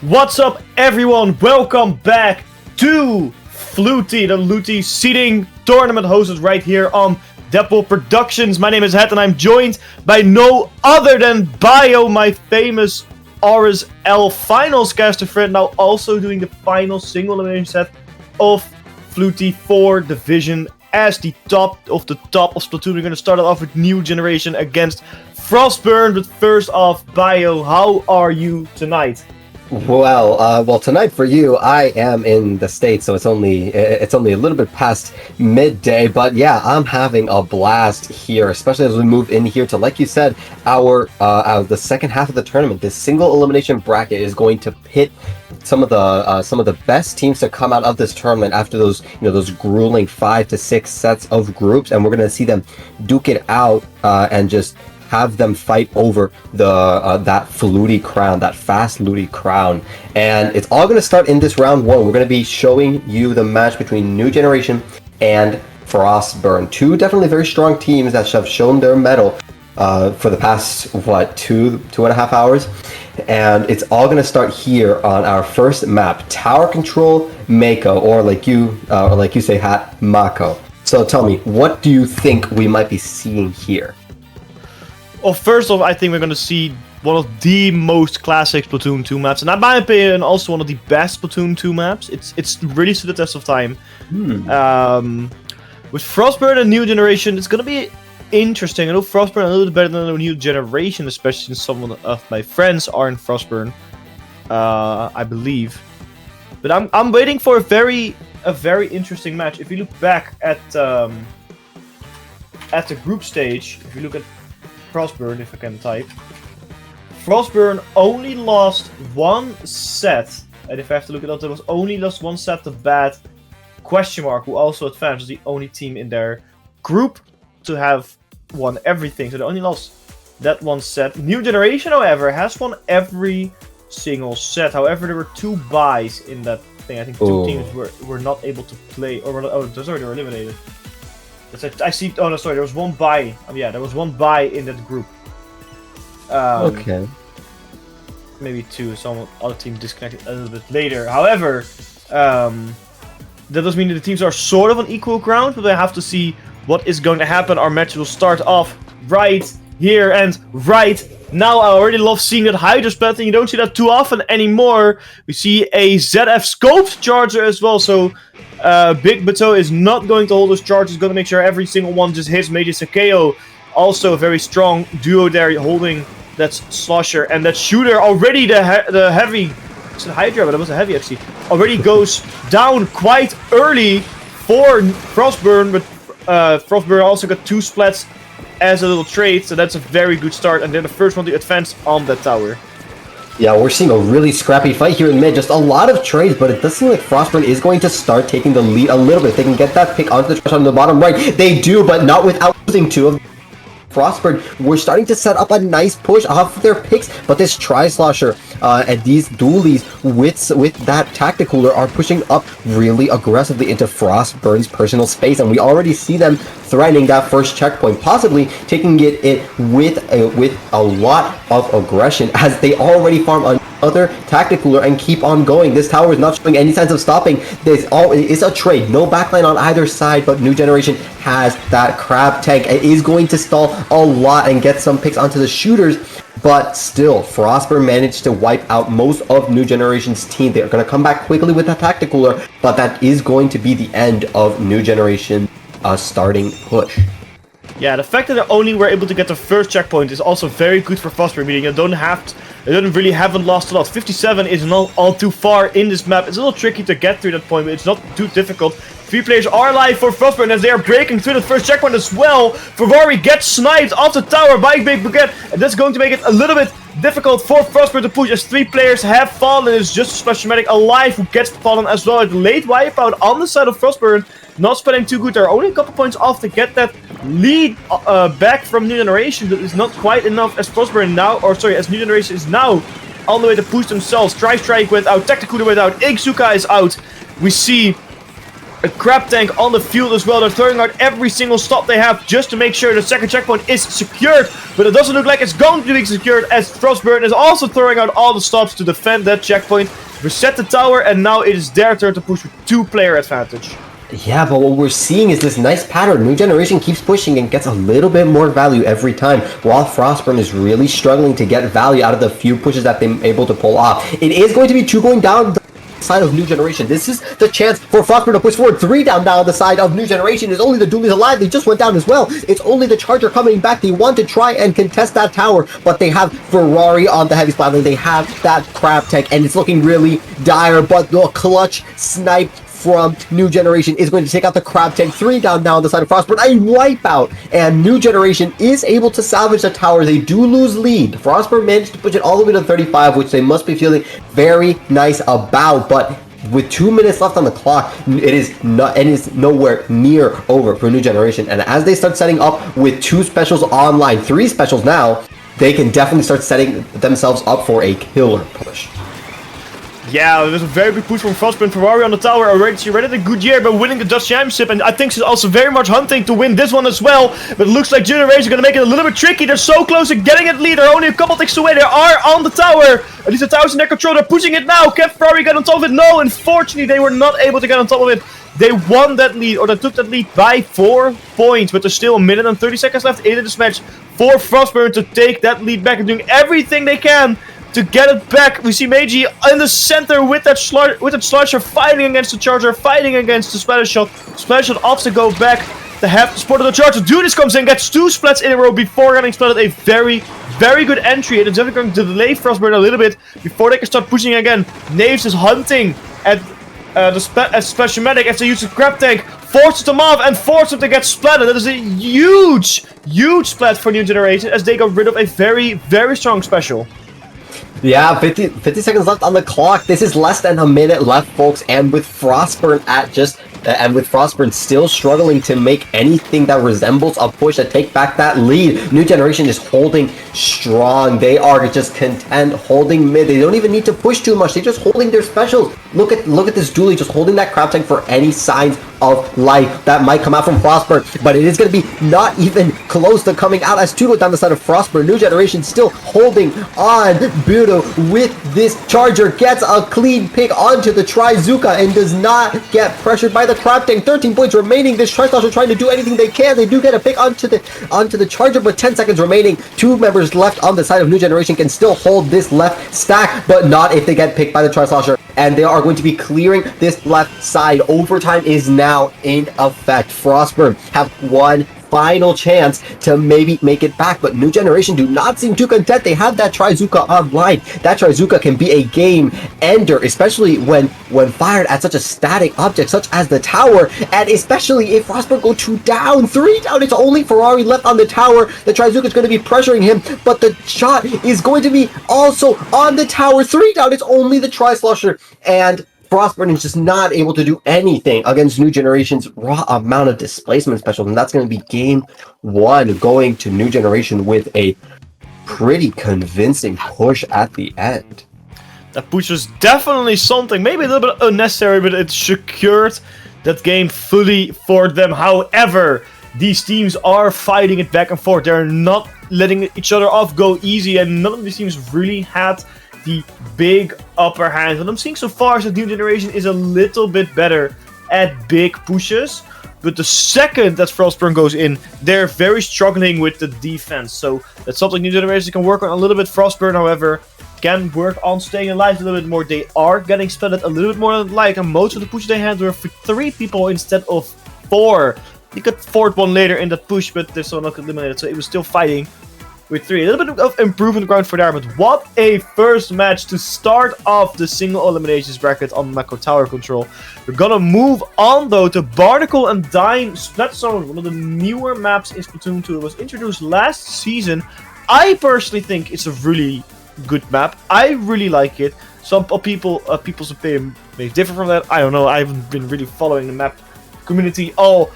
What's up, everyone? Welcome back to FLUTI, the FLUTI seeding tournament hosted right here on Dapple Productions. My name is Het and I'm joined by no other than Bio, my famous RSL finals caster friend, now also doing the final single elimination set of FLUTI 4 Division as the top of Splatoon. We're going to start it off with New Generation against Frostburn, but first off, Bio, how are you tonight? Well, tonight for you, I am in the States, so it's only a little bit past midday. But yeah, I'm having a blast here, especially as we move in here to, like you said, the second half of the tournament. This single elimination bracket is going to pit some of the best teams to come out of this tournament after those grueling 5 to 6 sets of groups, and we're gonna see them duke it out and just have them fight over that FLUTI crown, that fast FLUTI crown. And it's all going to start in this round one. We're going to be showing you the match between New Generation and Frostburn. Two definitely very strong teams that have shown their mettle for the past, two and a half hours. And it's all going to start here on our first map, Tower Control Mako, or like you say, Hat, Mako. So tell me, what do you think we might be seeing here? Well, first off, I think we're going to see one of the most classic Splatoon 2 maps, and in my opinion, also one of the best Splatoon 2 maps. It's really stood the test of time. With Frostburn and New Generation, it's going to be interesting. I know Frostburn a little bit better than the New Generation, especially since some of my friends are in Frostburn, I believe. But I'm waiting for a very interesting match. If you look back at the group stage, if you look at Frostburn, if I can type. Frostburn only lost one set, and if I have to look it up, there was only lost one set to Bad Question Mark, who also advanced, was the only team in their group to have won everything. So they only lost that one set. New Generation, however, has won every single set. However, there were 2 buys in that thing. I think 2 teams were not able to play, or they were eliminated. I see. Oh no, sorry. There was 1 buy. Yeah, there was 1 buy in that group. Okay. Maybe 2. Some other team disconnected a little bit later. However, that does mean that the teams are sort of on equal ground, but I have to see what is going to happen. Our match will start off right here and right now. I already love seeing that Hydra splat, and you don't see that too often anymore. We see a ZF scoped charger as well, so Big Bateau is not going to hold those charges. He's going to make sure every single one just hits Major Sakeo. Also a very strong duo there holding that Slosher, and that shooter already the heavy. It's a Hydra, but it was a heavy actually. Already goes down quite early for Frostburn, but Frostburn also got 2 splats as a little trade, so that's a very good start, and they're the first one to advance on that tower. Yeah, we're seeing a really scrappy fight here in mid. Just a lot of trades, but it does seem like Frostburn is going to start taking the lead a little bit. If they can get that pick onto the trash on the bottom right, they do, but not without losing 2 of Frostburn. We're starting to set up a nice push off of their picks, but this Tri-Slosher and these dualies with that Tacticooler are pushing up really aggressively into Frostburn's personal space, and we already see them threatening that first checkpoint, possibly taking it with a lot of aggression, as they already farm another Tacticooler and keep on going. This tower is not showing any signs of stopping. It's a trade, no backline on either side, but New Generation has that crab tank. It is going to stall a lot and get some picks onto the shooters, but still, Frostburn managed to wipe out most of New Generation's team. They're going to come back quickly with that Tacticooler, but that is going to be the end of New Generation starting push. Yeah, the fact that they only were able to get the first checkpoint is also very good for Frostburn, meaning they haven't lost a lot. 57 is not all too far in this map. It's a little tricky to get through that point, but it's not too difficult. 3 players are alive for Frostburn as they are breaking through the first checkpoint as well. Ferrari gets sniped off the tower by Big Baguette, and that's going to make it a little bit difficult for Frostburn to push, as 3 players have fallen. It's just Splashmatic alive who gets fallen as well. The late wipeout on the side of Frostburn, not spelling too good. They're only a couple points off to get that lead back from New Generation, but it's not quite enough as Frostburn now, as New Generation is now on the way to push themselves. Tri-Strike without, Tacticooler without, Igsuka is out. We see a crab tank on the field as well. They're throwing out every single stop they have just to make sure the second checkpoint is secured. But it doesn't look like it's going to be secured, as Frostburn is also throwing out all the stops to defend that checkpoint. Reset the tower, and now it is their turn to push with 2-player advantage. Yeah, but what we're seeing is this nice pattern. New Generation keeps pushing and gets a little bit more value every time, while Frostburn is really struggling to get value out of the few pushes that they're able to pull off. It is going to be 2 going down the side of New Generation. This is the chance for Frostburn to push forward. 3 down the side of New Generation. Is only the Dooley's alive. They just went down as well. It's only the Charger coming back. They want to try and contest that tower, but they have Ferrari on the heavy spot. They have that crab tank, and it's looking really dire, but the clutch snipe from New Generation is going to take out the crab tank. 3 down on the side of Frostburn. A wipeout, and New Generation is able to salvage the tower. They do lose lead. Frostburn managed to push it all the way to 35, which they must be feeling very nice about, but with 2 minutes left on the clock, it is nowhere near over for New Generation. And as they start setting up with 2 specials online, 3 specials now, they can definitely start setting themselves up for a killer push. Yeah, there's a very big push from Frostburn. Ferrari on the tower already. She already had a good year by winning the Dutch Championship, and I think she's also very much hunting to win this one as well. But it looks like Generation is going to make it a little bit tricky. They're so close to getting it lead. They're only a couple ticks away. They are on the tower. At least the tower's in their control. They're pushing it now. Can Ferrari get on top of it? No, unfortunately, they were not able to get on top of it. They won that lead, or they took that lead by 4 points, but there's still 1 minute and 30 seconds left in this match for Frostburn to take that lead back and doing everything they can to get it back. We see Meiji in the center with that slasher fighting against the Charger, fighting against the Splatter Shot. Splatter Shot opts to go back to have the support of the Charger. Dudes comes in, gets 2 splats in a row before getting splatted. A very, very good entry. It is definitely going to delay Frostburn a little bit before they can start pushing again. Naves is hunting at Special Medic after using the crab tank. Forces them off and forces them to get splatted. That is a huge, huge splat for New Generation as they got rid of a very, very strong special. Yeah, 50 seconds left on the clock. This is less than a minute left, folks, and with Frostburn still struggling to make anything that resembles a push to take back that lead. New Generation is holding strong. They are just content holding mid. They don't even need to push too much. They're just holding their specials. Look at this dually just holding that crab tank for any signs of life that might come out from Frostburn, but it is going to be not even close to coming out as Tudo down the side of Frostburn. New Generation still holding on. Budo with this Charger gets a clean pick onto the Trizuka and does not get pressured by the crab tank. 13 points remaining. This Tri-Slash are trying to do anything they can. They do get a pick onto the Charger, but 10 seconds remaining. 2 members left on the side of New Generation can still hold this left stack, but not if they get picked by the Tri-Slasher, and they are going to be clearing this left side. Overtime is now in effect. Frostburn have one final chance to maybe make it back, but New Generation do not seem too content. They have that Trizuka online. That Trizuka can be a game ender, especially when fired at such a static object such as the tower, and especially if Frostburn go 2 down, 3 down. It's only Ferrari left on the tower. The Trizuka is going to be pressuring him, but the shot is going to be also on the tower. 3 down. It's only the Tri-Slusher, and Frostburn is just not able to do anything against New Generation's raw amount of displacement specials, and that's going to be game 1, going to New Generation with a pretty convincing push at the end. That push was definitely something, maybe a little bit unnecessary, but it secured that game fully for them. However, these teams are fighting it back and forth. They're not letting each other off go easy, and none of these teams really had the big upper hand. What I'm seeing so far is that New Generation is a little bit better at big pushes, but the second that Frostburn goes in, they're very struggling with the defense. So that's something New Generation can work on a little bit. Frostburn, however, can work on staying alive a little bit more. They are getting splatted a little bit more than like, and most of the pushes they had were for 3 people instead of 4. They got 4th one later in that push, but they're still not eliminated, so it was still fighting with 3. A little bit of improvement ground for there, but what a first match to start off the Single Eliminations Bracket on Mako Tower Control. We're gonna move on though to Barnacle and Dine Splat Zone, one of the newer maps in Splatoon 2. It was introduced last season. I personally think it's a really good map. I really like it. Some people's opinion may differ from that. I don't know. I haven't been really following the map community all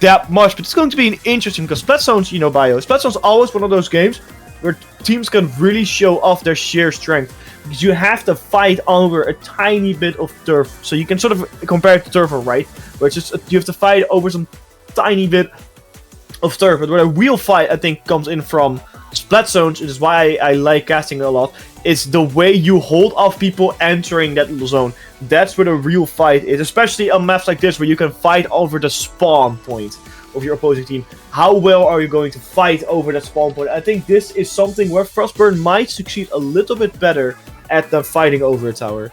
that much, but it's going to be an interesting, because Splat Zones, you know, Splat Zone's always one of those games where teams can really show off their sheer strength. because you have to fight over a tiny bit of turf. So you can sort of compare it to turf, right? Where it's just you have to fight over some tiny bit of turf. But where the real fight, I think, comes in from splat zones, which is why I like casting it a lot. It's the way you hold off people entering that little zone. That's where the real fight is, especially on maps like this where you can fight over the spawn point of your opposing team. How well are you going to fight over that spawn point? I think this is something where Frostburn might succeed a little bit better at the fighting over a tower.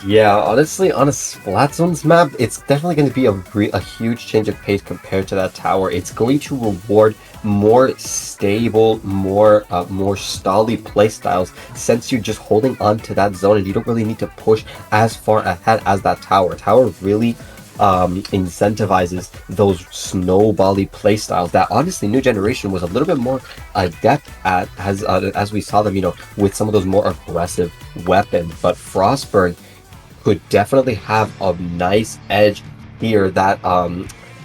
Yeah, honestly, on a Splat Zones map, it's definitely going to be a huge change of pace compared to that tower. It's going to reward more stable, more stally playstyles, since you're just holding on to that zone and you don't really need to push as far ahead as that tower. Tower really incentivizes those snowbally playstyles that honestly New Generation was a little bit more adept at, as we saw them, you know, with some of those more aggressive weapons. But Frostburn could definitely have a nice edge here. That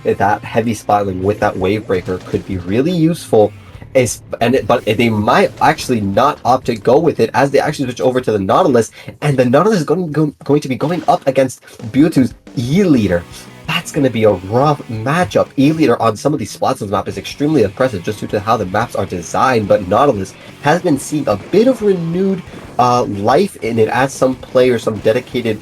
that heavy spotting with that wave breaker could be really useful. But they might actually not opt to go with it, as they actually switch over to the Nautilus, and the Nautilus is going to be going up against Mewtwo's E-Leader. That's going to be a rough matchup. E-Leader on some of these spots on the map is extremely impressive just due to how the maps are designed, but Nautilus has been seeing a bit of renewed life in it, as some players, some dedicated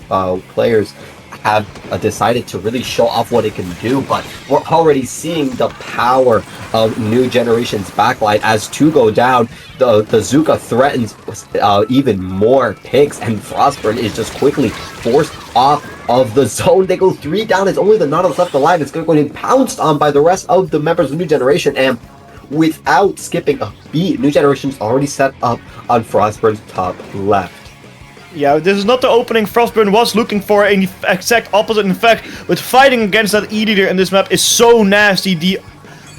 players have decided to really show off what it can do. But we're already seeing the power of New Generation's backline. As 2 go down, the Zuka threatens even more picks, and Frostburn is just quickly forced off of the zone. They go 3 down. It's only the Nautilus left alive. It's going to be pounced on by the rest of the members of New Generation, and without skipping a beat, New Generation's already set up on Frostburn's top left. Yeah, this is not the opening Frostburn was looking for, an exact opposite in fact, but fighting against that E-Leader in this map is so nasty. The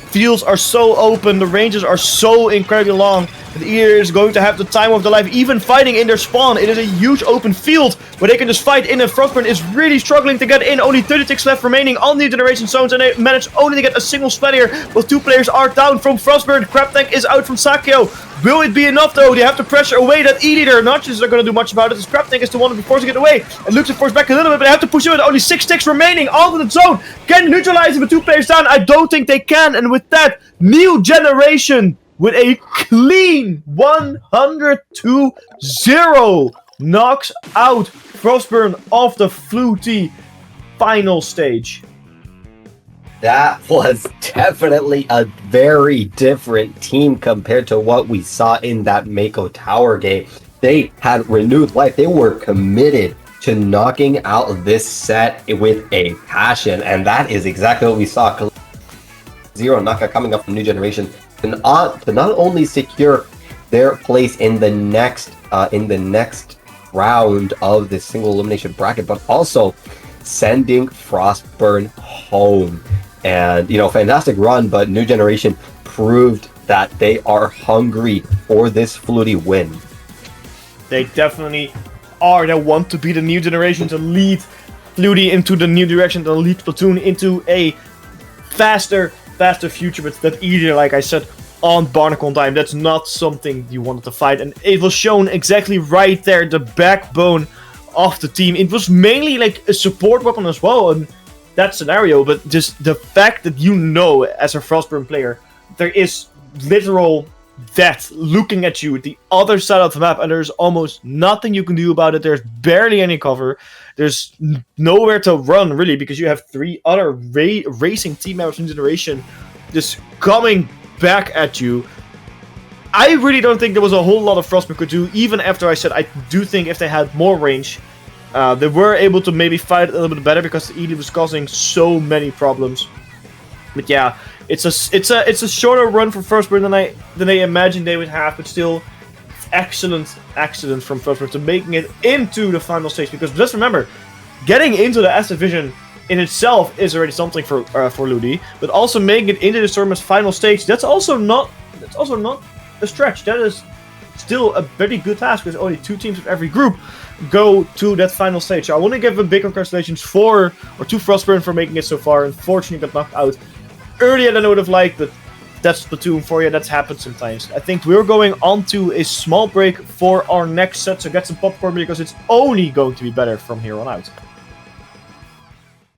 fields are so open, the ranges are so incredibly long, that E-Leader is going to have the time of their life, even fighting in their spawn. It is a huge open field where they can just fight in, and Frostburn is really struggling to get in. Only 36 left remaining on New Generation zones, and they manage only to get a single splat here, while 2 players are down from Frostburn. Crab Tank is out from Sakyo. Will it be enough though? They have to pressure away that E-Leader. Notches are going to do much about it. This Crab Tank is the one to be forced to get away. And Luke's forced back a little bit, but they have to push him with only 6 ticks remaining onto the zone. Can they neutralize him with 2 players down? I don't think they can. And with that, New Generation with a clean 102-0 knocks out Frostburn off the FLUTI final stage. That was definitely a very different team compared to what we saw in that Mako Tower game. They had renewed life. They were committed to knocking out this set with a passion, and that is exactly what we saw. Zero Naka coming up from New Generation to not only secure their place in the next round of the single elimination bracket, but also sending Frostburn home. And, you know, fantastic run, but New Generation proved that they are hungry for this FLUTI win. They definitely are. They want to be the New Generation, to lead FLUTI into the new direction, to lead Platoon into a faster future. But that either, like I said, on Barnacle time, that's not something you wanted to fight. And it was shown exactly right there, the backbone of the team. It was mainly like a support weapon as well, and that scenario, but just the fact that you know, as a Frostburn player, there is literal death looking at you at the other side of the map, and there's almost nothing you can do about it. There's barely any cover. There's nowhere to run, really, because you have 3 other racing team members in Generation just coming back at you. I really don't think there was a whole lot of Frostburn could do, even after I said I do think if they had more range, they were able to maybe fight a little bit better, because the E-Leader was causing so many problems. But yeah, it's a shorter run for Frostburn than I imagined they would have, but still excellent from Frostburn to making it into the final stage. Because just remember, getting into the S division in itself is already something for FLUTI, but also making it into the tournament's final stage, that's also not a stretch. That is still a very good task, because only 2 teams of every group go to that final stage. So I want to give a big congratulations to Frostburn for making it so far. Unfortunately, got knocked out earlier than I would have liked, but That's Splatoon for you. That's happened sometimes. I think we're going on to a small break for our next set, so get some popcorn because it's only going to be better from here on out.